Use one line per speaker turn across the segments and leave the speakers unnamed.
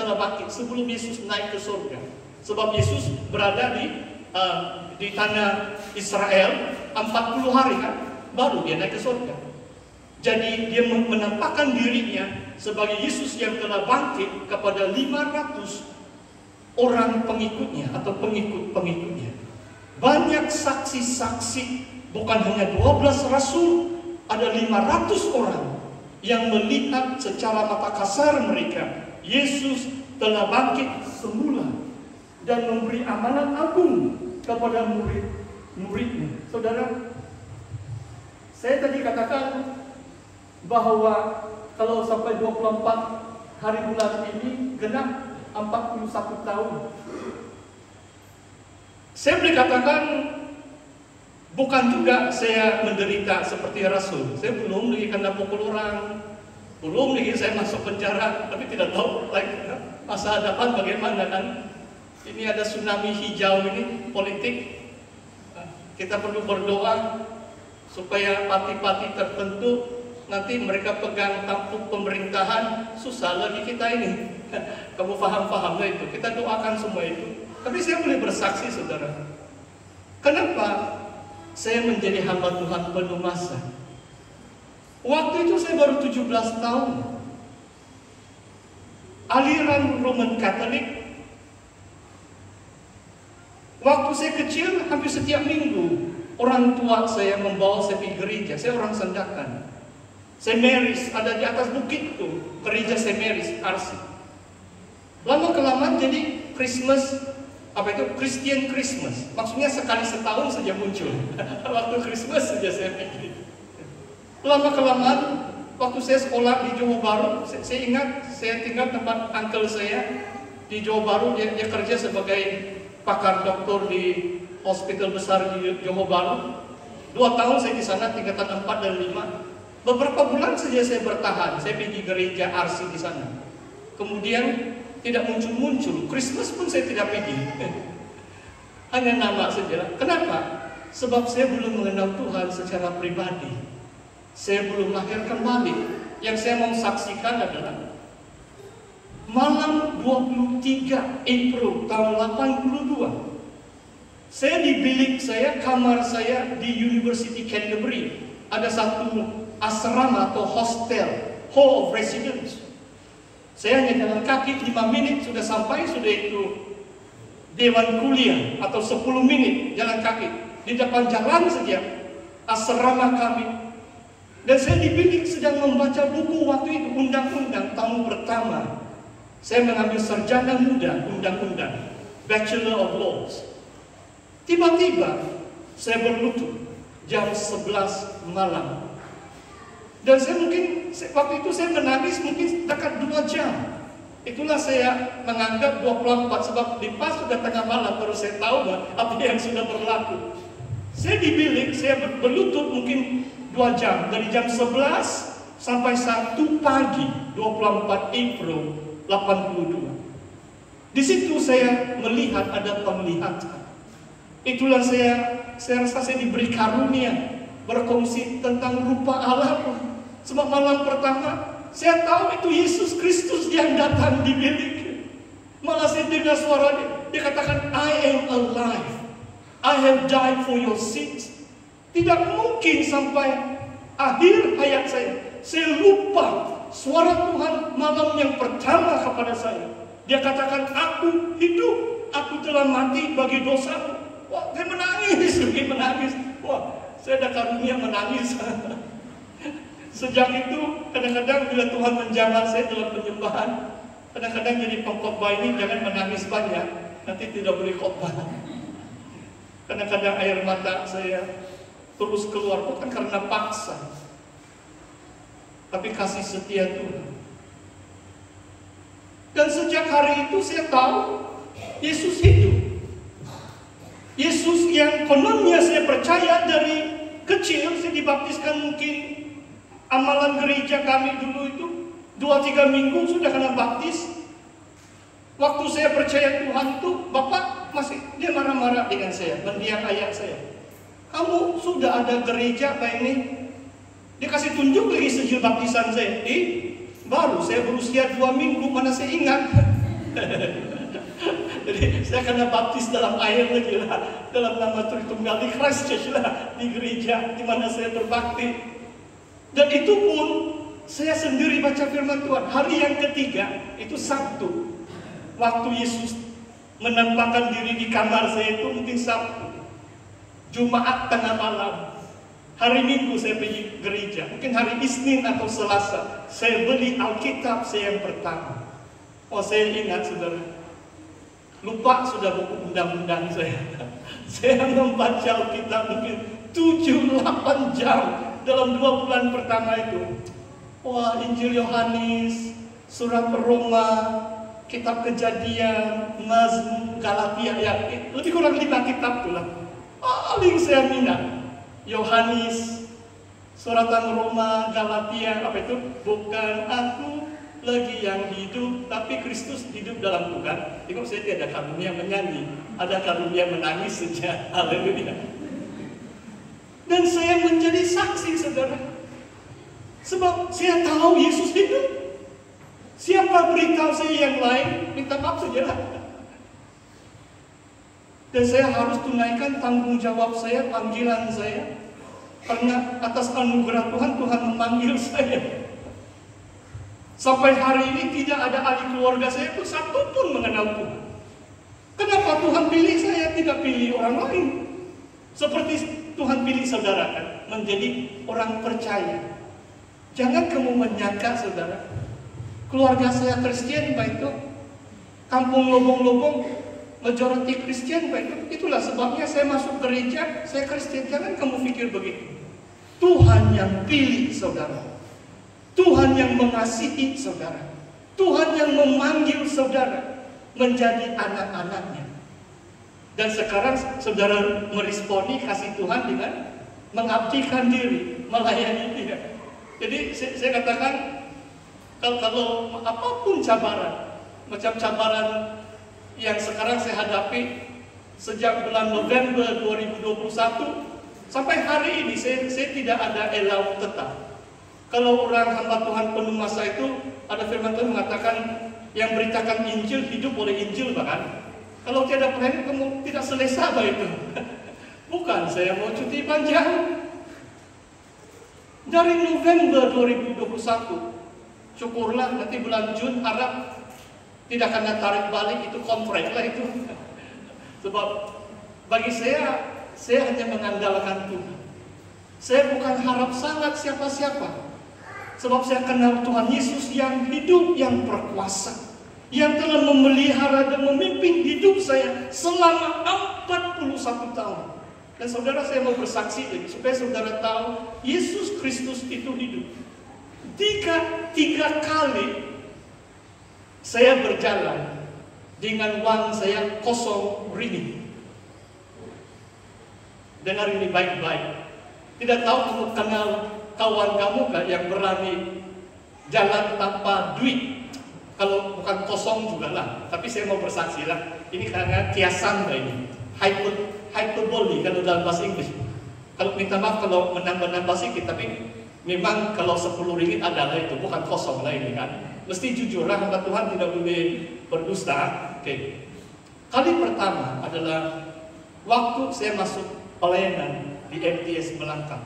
telah bangkit sebelum Yesus naik ke surga. Sebab Yesus berada di tanah Israel 40 hari kan, baru dia naik ke surga. Jadi dia menampakkan dirinya sebagai Yesus yang telah bangkit kepada 500 orang pengikutnya atau pengikut-pengikutnya. Banyak saksi-saksi, bukan hanya 12 rasul, ada 500 orang yang melihat secara mata kasar mereka Yesus telah bangkit semula dan memberi amanat agung kepada murid-muridnya. Saudara, saya tadi katakan bahwa kalau sampai 24 hari bulan ini genap 41 tahun. Saya boleh katakan bukan juga saya menderita seperti Rasul. Saya belum lagi kena pukul orang, belum lagi saya masuk penjara, tapi tidak tahu lagi masa depan bagaimana kan. Ini ada tsunami hijau ini, politik. Kita perlu berdoa supaya parti-parti tertentu nanti mereka pegang tampuk pemerintahan, susah lagi kita ini. Kamu paham-pahamlah itu. Kita doakan semua itu. Tapi saya boleh bersaksi, saudara. Kenapa saya menjadi hamba Tuhan penuh masa? Waktu itu saya baru 17 tahun. Aliran Roman Katolik. Waktu saya kecil, hampir setiap minggu orang tua saya membawa saya pergi gereja. Saya orang Sandakan. St. Mary's ada di atas bukit itu, gereja St. Mary's, Arsi. Lama kelamaan jadi Christmas, Christian Christmas. Maksudnya sekali setahun saja muncul. Waktu Christmas saja saya pikir. Lama kelamaan, waktu saya sekolah di Johor Bahru, saya ingat saya tinggal tempat uncle saya di Johor Bahru. Dia kerja sebagai pakar doktor di hospital besar di Johor Bahru. 2 tahun saya di sana, tingkatan 4 dan 5. Beberapa bulan saja saya bertahan. Saya pergi gereja Arsi di sana. Kemudian tidak muncul-muncul. Christmas pun saya tidak pergi. Hanya nama saja. Kenapa? Sebab saya belum mengenal Tuhan secara pribadi. Saya belum lahir kembali. Yang saya mau saksikan adalah malam 23 April tahun 82. Saya di bilik saya, kamar saya di University Canterbury. Ada satu asrama atau hostel, hall of residence. Saya hanya jalan kaki 5 menit sudah sampai, sudah itu dewan kuliah atau 10 menit jalan kaki. Di depan jalan saja asrama kami. Dan saya di bilik sedang membaca buku waktu itu, undang-undang tahun pertama. Saya mengambil sarjana muda, undang-undang, Bachelor of Laws. Tiba-tiba saya berlutut jam 11 malam. Dan saya mungkin, waktu itu saya menangis mungkin dekat 2 jam. Itulah saya menganggap 24, sebab di pas sudah tengah malam baru saya tahu apa yang sudah berlaku. Saya di bilik, saya berlutut mungkin 2 jam. Dari jam 11 sampai 1 pagi, 24 April 82. Di situ saya melihat ada penglihatan. Itulah saya rasa saya diberi karunia berkongsi tentang rupa Allah. Sebab malam pertama saya tahu itu Yesus Kristus yang datang di bilik. Malah saya dengar suara dia katakan, I am alive, I have died for your sins. Tidak mungkin sampai akhir hayat saya lupa suara Tuhan malam yang pertama kepada saya. Dia katakan, aku hidup, aku telah mati bagi dosamu. Wah, saya menangis. Wah, saya ada karunia menangis. Sejak itu, kadang-kadang bila Tuhan menjamah saya dalam penyembahan, kadang-kadang jadi pengkhotbah ini jangan menangis banyak, nanti tidak boleh khotbah. Kadang-kadang air mata saya terus keluar, bukan karena paksa, tapi kasih setia Tuhan. Dan sejak hari itu saya tahu Yesus hidup. Yesus yang kononnya saya percaya dari kecil, saya dibaptiskan mungkin amalan gereja kami dulu itu 2-3 minggu sudah kena baptis. Waktu saya percaya Tuhan itu, Bapak masih dia marah-marah dengan saya, mendiang ayah saya. Kamu sudah ada gereja kayak ini? Dia kasih tunjuk lagi sejil baptisan saya. Baru saya berusia 2 minggu, mana saya ingat. Jadi saya kena baptis dalam air lagi lah, dalam nama Tritunggal di Christchurch lah, di gereja di mana saya berbakti. Dan itu pun saya sendiri baca firman Tuhan. Hari yang ketiga itu Sabtu, waktu Yesus menampakkan diri di kamar saya itu mungkin Sabtu. Jumat tengah malam. Hari Minggu saya pergi gereja. Mungkin hari Isnin atau Selasa saya beli Alkitab saya yang pertama. Oh, saya ingat saudara, lupa sudah buku undang-undang saya. Saya membaca Alkitab mungkin 7-8 jam dalam 2 bulan pertama itu. Wah, Injil Yohanes, surat Roma, kitab Kejadian, Mazmur, Galatia, ya lebih kurang 5 kitab itulah. Paling saya minat. Yohanes, suratan Roma, Galatia, apa itu? Bukan aku lagi yang hidup, tapi Kristus hidup dalam Tuhan. Tengok, saya tidak ada karunia menyanyi, ada karunia menangis saja. Haleluya. Dan saya menjadi saksi, saudara. Sebab saya tahu Yesus hidup. Siapa beritahu saya yang lain, minta maaf saja lah. Dan saya harus tunaikan tanggung jawab saya, panggilan saya. Karena atas anugerah Tuhan, Tuhan memanggil saya. Sampai hari ini tidak ada ahli keluarga saya pun satu pun mengenal Tuhan. Kenapa Tuhan pilih saya, tidak pilih orang lain? Seperti Tuhan pilih saudara kan, menjadi orang percaya. Jangan kamu menyangka saudara, keluarga saya Kristen baik itu, kampung lobong-lobong majority Kristen baik itu. Itulah sebabnya saya masuk gereja, saya Kristen. Jangan kamu pikir begitu. Tuhan yang pilih saudara. Tuhan yang mengasihi saudara. Tuhan yang memanggil saudara menjadi anak-anaknya. Dan sekarang saudara meresponi kasih Tuhan dengan mengabdikan diri, melayani Dia. Jadi saya katakan, kalau apapun cabaran, macam cabaran yang sekarang saya hadapi sejak bulan November 2021 sampai hari ini, saya tidak ada elau tetap. Kalau orang hamba Tuhan penuh masa itu, ada firman Tuhan mengatakan yang beritakan Injil hidup oleh Injil bahkan. Kalau tiada pelayan kamu tidak selesa itu. Bukan, saya mau cuti panjang. Dari November 2021, syukurlah nanti bulan Jun harap tidak akan tarik balik itu kontrak lah itu. Sebab bagi saya hanya mengandalkan Tuhan. Saya bukan harap sangat siapa-siapa. Sebab saya kenal Tuhan Yesus yang hidup, yang berkuasa, yang telah memelihara dan memimpin hidup saya selama 41 tahun. Dan saudara, saya mau bersaksi lagi supaya saudara tahu Yesus Kristus itu hidup. Tiga kali saya berjalan dengan uang saya kosong ringgit. Dengar ini baik-baik. Tidak tahu kamu kenal kawan kamu kan yang berani jalan tanpa duit. Kalau bukan kosong juga lah. Tapi saya mau bersaksi lah. Ini karena kiasan ini. Hyperbole kalau dalam bahasa Inggris. Kalau minta maaf kalau menambah-nambah sedikit, tapi memang kalau 10 ringgit adalah itu, bukan kosong lah ini kan. Mesti jujur lah, hamba Tuhan tidak boleh berdusta. Oke. Kali pertama adalah waktu saya masuk pelayanan di MTS Melangkap.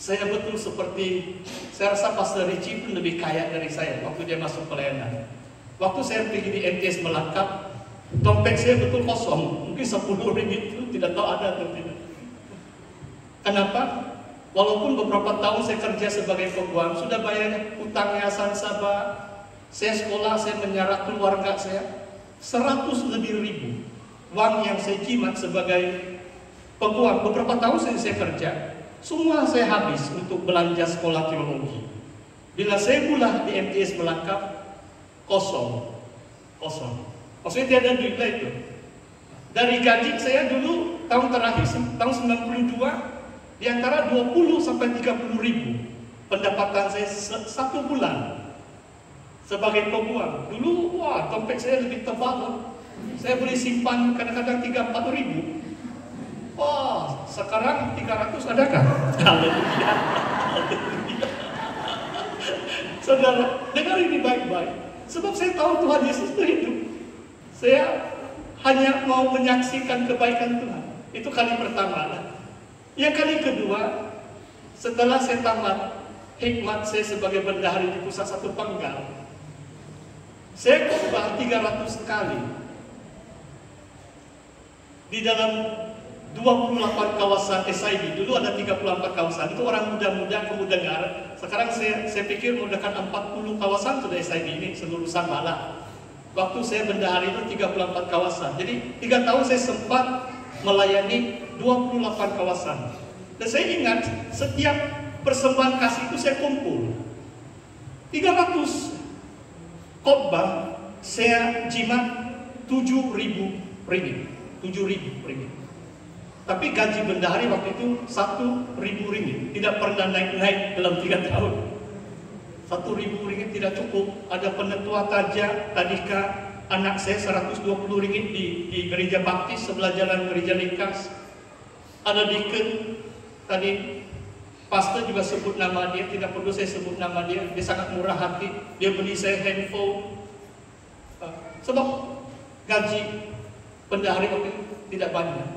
Saya betul seperti, saya rasa Pastor Richie pun lebih kaya dari saya waktu dia masuk pelayanan. Waktu saya pergi di MTS Melangkap, dompet saya betul kosong, mungkin 10 ringgit itu tidak tahu ada atau tidak. Kenapa? Walaupun beberapa tahun saya kerja sebagai peguam, sudah bayar utang yayasan Sabah, saya sekolah, saya menyerah keluarga saya 100 lebih ribu uang yang saya jimat sebagai peguam. Beberapa tahun saya kerja, semua saya habis untuk belanja sekolah teologi. Bila saya mulai di MTS Melangkap, kosong. Maksudnya tidak ada duit lah itu. Dari gaji saya dulu tahun terakhir tahun 92 di antara 20 sampai 30 ribu pendapatan saya satu bulan sebagai peguam. Dulu wah dompet saya lebih tebal. Saya boleh simpan kadang-kadang 3-4 ribu. Wah, sekarang 300 adakah? Haleluya. Saudara, dengar ini baik-baik. Sebab saya tahu Tuhan Yesus itu hidup. Saya hanya mau menyaksikan kebaikan Tuhan. Itu kali pertama lah. Yang kali kedua, setelah saya tamat hikmat saya sebagai bendahari di pusat satu Penggal, saya khotbah 300 kali di dalam 28 kawasan SID. Dulu ada 34 kawasan. Itu orang muda-muda, pemudengar. Sekarang saya pikir menggunakan 40 kawasan sudah SID ini seluruh Sambala. Waktu saya bendahari itu 34 kawasan. Jadi 3 tahun saya sempat melayani 28 kawasan. Dan saya ingat setiap persembahan kasih itu saya kumpul 300 khotbah, saya jimat 7.000 ringgit. 7.000 ringgit. Tapi gaji bendahari waktu itu 1.000 ringgit. Tidak pernah naik-naik dalam 3 tahun. 1.000 ringgit tidak cukup. Ada penetua taja tadika anak saya 120 ringgit di gereja baptis sebelah jalan gereja Likas. Ada deacon tadi, pastor juga sebut nama dia, tidak perlu saya sebut nama dia. Dia sangat murah hati. Dia beli saya handphone. Sebab gaji bendahari waktu itu tidak banyak.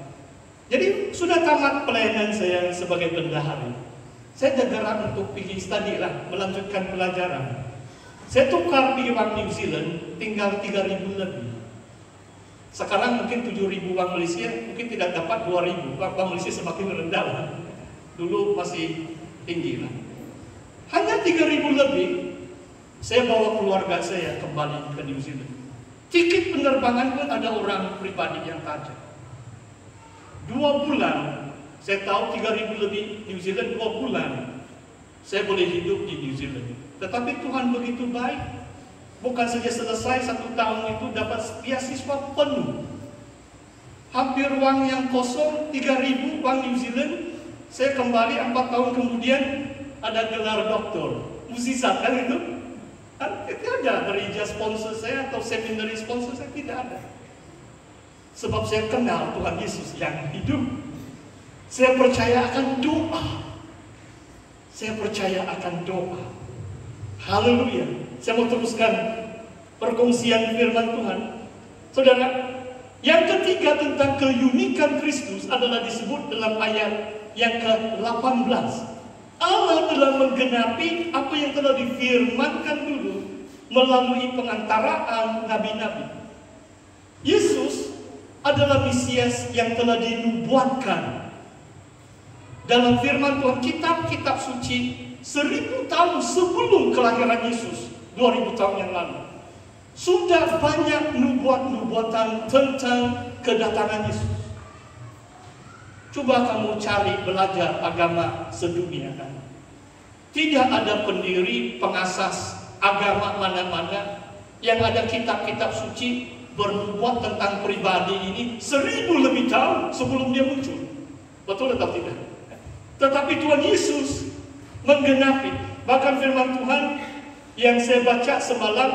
Jadi sudah tamat pelayanan saya sebagai bendahari. Saya tergerak untuk pergi study lah, melanjutkan pelajaran. Saya tukar di wang New Zealand, tinggal 3.000 lebih. Sekarang mungkin 7.000 wang Malaysia, mungkin tidak dapat 2.000. Wang Malaysia semakin rendah lah. Dulu masih tinggi lah. Hanya 3.000 lebih, saya bawa keluarga saya kembali ke New Zealand. Tiket penerbangan pun ada orang pribadi yang tajam. 2 bulan, saya tahu 3.000 lebih New Zealand, 2 bulan saya boleh hidup di New Zealand. Tetapi Tuhan begitu baik. Bukan saja selesai 1 tahun itu dapat beasiswa penuh. Hampir wang yang kosong 3.000 wang New Zealand. Saya kembali 4 tahun kemudian ada gelar doktor. Mukjizat kan itu? Tidak ada gereja sponsor saya atau seminari sponsor saya, tidak ada. Sebab saya kenal Tuhan Yesus yang hidup. Saya percaya akan doa. Saya percaya akan doa. Haleluya. Saya mau teruskan perkongsian firman Tuhan. Saudara, yang ketiga tentang keunikan Kristus adalah disebut dalam ayat yang ke-18. Allah telah menggenapi apa yang telah difirmankan dulu melalui pengantaraan nabi-nabi. Yesus adalah Mesias yang telah dinubuatkan. Dalam firman Tuhan, kitab-kitab suci 1000 tahun sebelum kelahiran Yesus, 2000 tahun yang lalu, sudah banyak nubuatan tentang kedatangan Yesus. Coba kamu cari belajar agama sedunia kan. Tidak ada pendiri pengasas agama mana-mana yang ada kitab-kitab suci bernubuat tentang pribadi ini 1000 lebih tahun sebelum dia muncul. Betul atau tidak? Tetapi Tuhan Yesus menggenapi. Bahkan firman Tuhan yang saya baca semalam